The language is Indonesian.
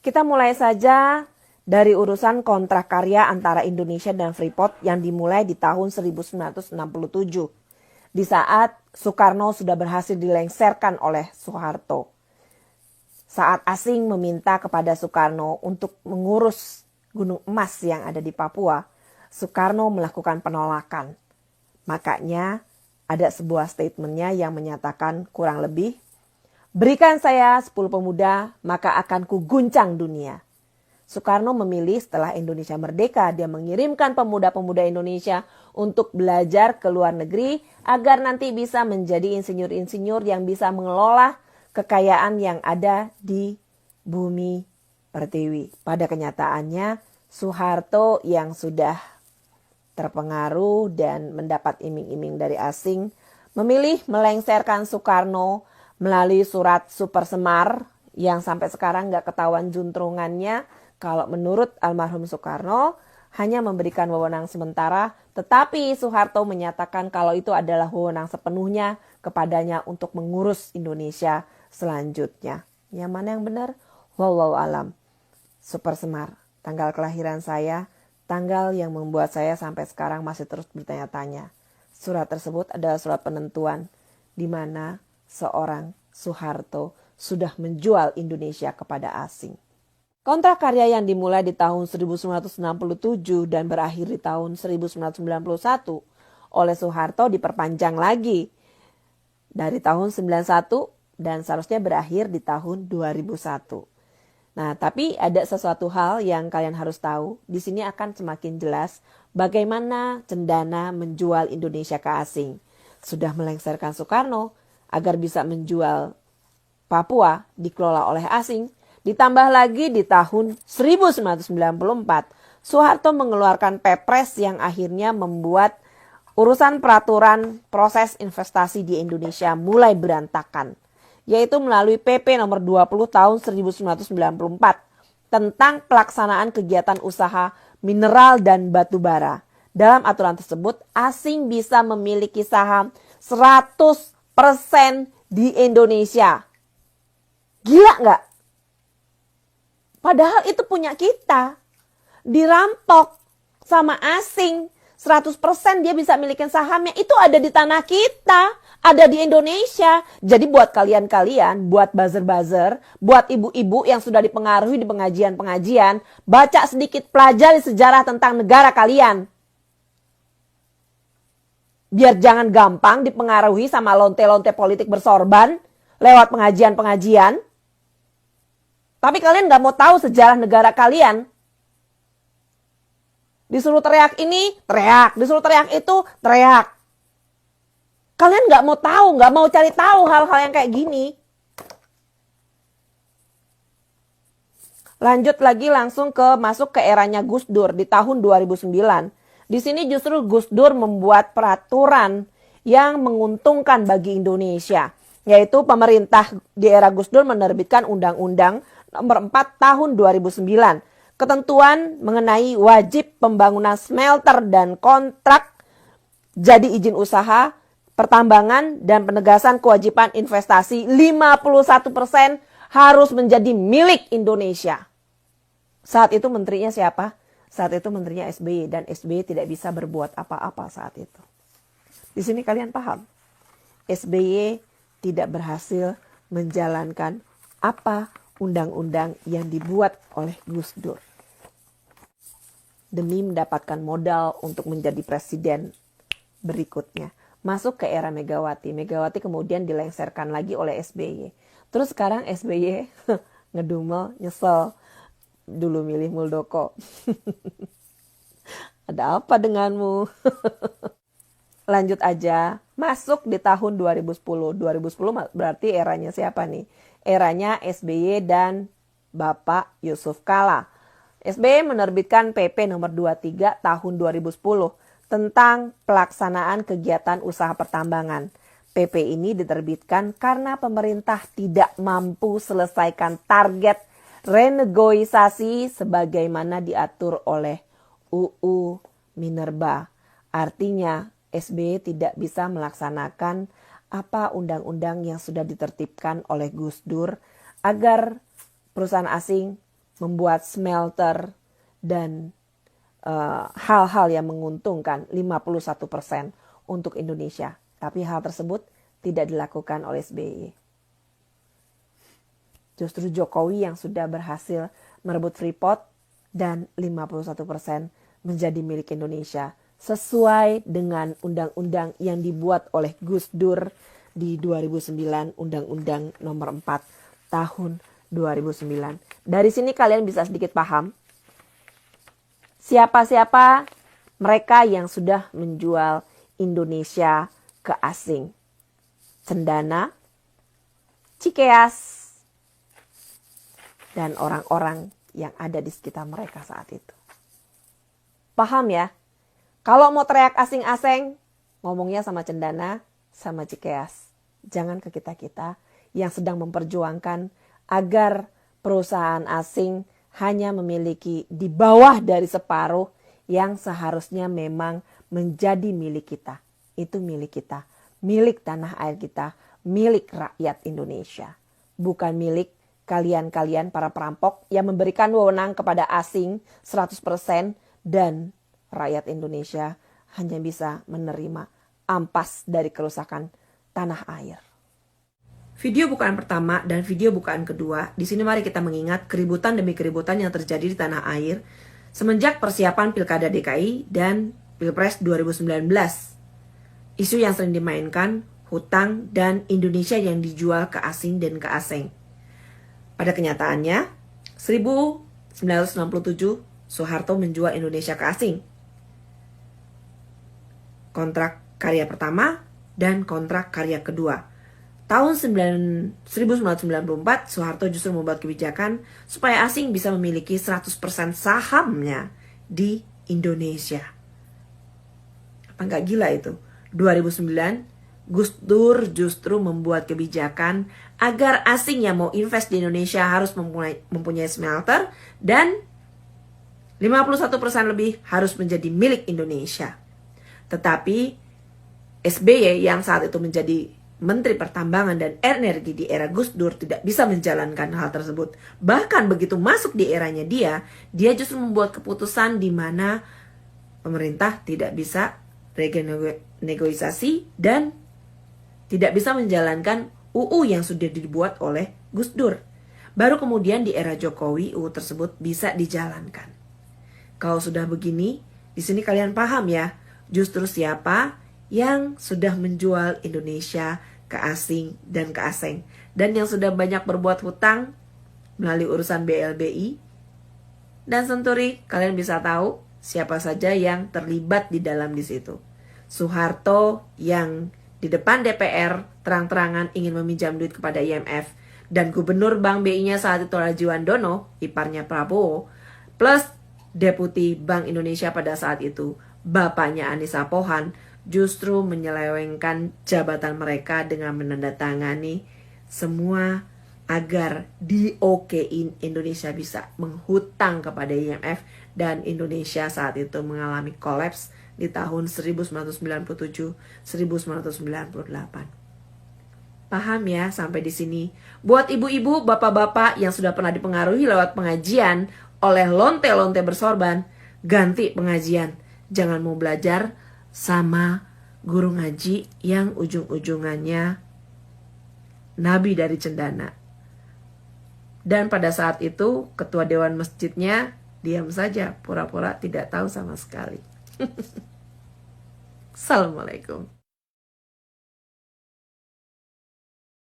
Kita mulai saja dari urusan kontrak karya antara Indonesia dan Freeport yang dimulai di tahun 1967. Di saat Soekarno sudah berhasil dilengsarkan oleh Soeharto. Saat asing meminta kepada Soekarno untuk mengurus gunung emas yang ada di Papua, Soekarno melakukan penolakan. Makanya ada sebuah statementnya yang menyatakan kurang lebih, berikan saya 10 pemuda, maka akan kuguncang dunia. Soekarno memilih setelah Indonesia merdeka, dia mengirimkan pemuda-pemuda Indonesia untuk belajar ke luar negeri agar nanti bisa menjadi insinyur-insinyur yang bisa mengelola kekayaan yang ada di bumi Pertiwi. Pada kenyataannya, Soeharto yang sudah terpengaruh dan mendapat iming-iming dari asing, memilih melengsarkan Soekarno melalui surat Super Semar yang sampai sekarang gak ketahuan juntrungannya. Kalau menurut almarhum Soekarno hanya memberikan wewenang sementara, tetapi Soeharto menyatakan kalau itu adalah wewenang sepenuhnya kepadanya untuk mengurus Indonesia selanjutnya. Yang mana yang benar? Wallahu alam. Super Semar, tanggal kelahiran saya, tanggal yang membuat saya sampai sekarang masih terus bertanya-tanya. Surat tersebut adalah surat penentuan di mana seorang Soeharto sudah menjual Indonesia kepada asing. Kontrak karya yang dimulai di tahun 1967 dan berakhir di tahun 1991 oleh Soeharto diperpanjang lagi dari tahun 1991 dan seharusnya berakhir di tahun 2001. Nah, tapi ada sesuatu hal yang kalian harus tahu. Di sini akan semakin jelas bagaimana Cendana menjual Indonesia ke asing. Sudah melengsarkan Soekarno agar bisa menjual Papua dikelola oleh asing. Ditambah lagi di tahun 1994, Soeharto mengeluarkan Pepres yang akhirnya membuat urusan peraturan proses investasi di Indonesia mulai berantakan, yaitu melalui PP nomor 20 tahun 1994 tentang pelaksanaan kegiatan usaha mineral dan batu bara. Dalam aturan tersebut, asing bisa memiliki saham 100% di Indonesia. Gila nggak? Padahal itu punya kita. Dirampok sama asing. 100% dia bisa milikin sahamnya. Itu ada di tanah kita. Ada di Indonesia. Jadi buat kalian-kalian, buat buzzer-buzzer, buat ibu-ibu yang sudah dipengaruhi di pengajian-pengajian, baca sedikit, pelajari sejarah tentang negara kalian. Biar jangan gampang dipengaruhi sama lonte-lonte politik bersorban lewat pengajian-pengajian. Tapi kalian gak mau tahu sejarah negara kalian. Disuruh teriak ini, teriak. Disuruh teriak itu, teriak. Kalian gak mau tahu, gak mau cari tahu hal-hal yang kayak gini. Lanjut lagi langsung masuk ke eranya Gus Dur di tahun 2009. Di sini justru Gus Dur membuat peraturan yang menguntungkan bagi Indonesia. Yaitu pemerintah di era Gus Dur menerbitkan undang-undang nomor 4 tahun 2009. Ketentuan mengenai wajib pembangunan smelter dan kontrak jadi izin usaha, pertambangan dan penegasan kewajiban investasi 51% harus menjadi milik Indonesia. Saat itu menterinya siapa? Saat itu menterinya SBY dan SBY tidak bisa berbuat apa-apa saat itu. Di sini kalian paham? SBY tidak berhasil menjalankan apa undang-undang yang dibuat oleh Gus Dur. Demi mendapatkan modal untuk menjadi presiden berikutnya. Masuk ke era Megawati. Megawati kemudian dilengsarkan lagi oleh SBY. Terus sekarang SBY ngedumel, nyesel. Dulu milih Muldoko. Ada apa denganmu? Lanjut aja. Masuk di tahun 2010. 2010 berarti eranya siapa nih? Eranya SBY dan Bapak Yusuf Kala. SBY menerbitkan PP nomor 23 tahun 2010 tentang pelaksanaan kegiatan usaha pertambangan. PP ini diterbitkan karena pemerintah tidak mampu selesaikan target renegosiasi sebagaimana diatur oleh UU Minerba. Artinya SBY tidak bisa melaksanakan apa undang-undang yang sudah ditertibkan oleh Gus Dur agar perusahaan asing membuat smelter dan hal-hal yang menguntungkan 51% untuk Indonesia. Tapi hal tersebut tidak dilakukan oleh SBY. Justru Jokowi yang sudah berhasil merebut Freeport dan 51% menjadi milik Indonesia sesuai dengan undang-undang yang dibuat oleh Gus Dur di 2009, Undang-Undang Nomor 4 Tahun 2009. Dari sini kalian bisa sedikit paham siapa-siapa mereka yang sudah menjual Indonesia ke asing. Cendana, Cikeas, dan orang-orang yang ada di sekitar mereka saat itu. Paham ya? Kalau mau teriak asing-asing, ngomongnya sama Cendana, sama Cikeas. Jangan ke kita-kita yang sedang memperjuangkan agar perusahaan asing hanya memiliki di bawah dari separuh yang seharusnya memang menjadi milik kita. Itu milik kita, milik tanah air kita, milik rakyat Indonesia. Bukan milik kalian-kalian para perampok yang memberikan wewenang kepada asing 100% dan rakyat Indonesia hanya bisa menerima ampas dari kerusakan tanah air. Video bukaan pertama dan video bukaan kedua, di sini mari kita mengingat keributan demi keributan yang terjadi di tanah air semenjak persiapan Pilkada DKI dan Pilpres 2019. Isu yang sering dimainkan, hutang dan Indonesia yang dijual ke asing dan ke asing. Pada kenyataannya, 1967 Soeharto menjual Indonesia ke asing. Kontrak karya pertama dan kontrak karya kedua. Tahun 1994, Soeharto justru membuat kebijakan supaya asing bisa memiliki 100% sahamnya di Indonesia. Apa nggak gila itu? 2009, Gus Dur justru membuat kebijakan agar asing yang mau invest di Indonesia harus mempunyai smelter dan 51% lebih harus menjadi milik Indonesia. Tetapi SBY yang saat itu menjadi Menteri Pertambangan dan Energi di era Gus Dur tidak bisa menjalankan hal tersebut. Bahkan begitu masuk di eranya dia justru membuat keputusan di mana pemerintah tidak bisa renegosiasi dan tidak bisa menjalankan UU yang sudah dibuat oleh Gus Dur. Baru kemudian di era Jokowi UU tersebut bisa dijalankan. Kalau sudah begini, di sini kalian paham ya, justru siapa yang sudah menjual Indonesia ke asing dan ke asing, dan yang sudah banyak berbuat hutang melalui urusan BLBI dan Senturi. Kalian bisa tahu siapa saja yang terlibat di dalam di situ. Soeharto yang di depan DPR terang-terangan ingin meminjam duit kepada IMF, dan Gubernur Bank BI-nya saat itu Raji Wandono, iparnya Prabowo, plus Deputi Bank Indonesia pada saat itu bapaknya Anissa Pohan, justru menyelewengkan jabatan mereka dengan menandatangani semua agar diokein Indonesia bisa menghutang kepada IMF, dan Indonesia saat itu mengalami kolaps di tahun 1997-1998. Paham ya sampai di sini? Buat ibu-ibu, bapak-bapak yang sudah pernah dipengaruhi lewat pengajian oleh lonte-lonte bersorban, ganti pengajian. Jangan mau belajar sama guru ngaji yang ujung-ujungannya nabi dari Cendana. Dan pada saat itu ketua dewan masjidnya diam saja, pura-pura tidak tahu sama sekali. Assalamualaikum.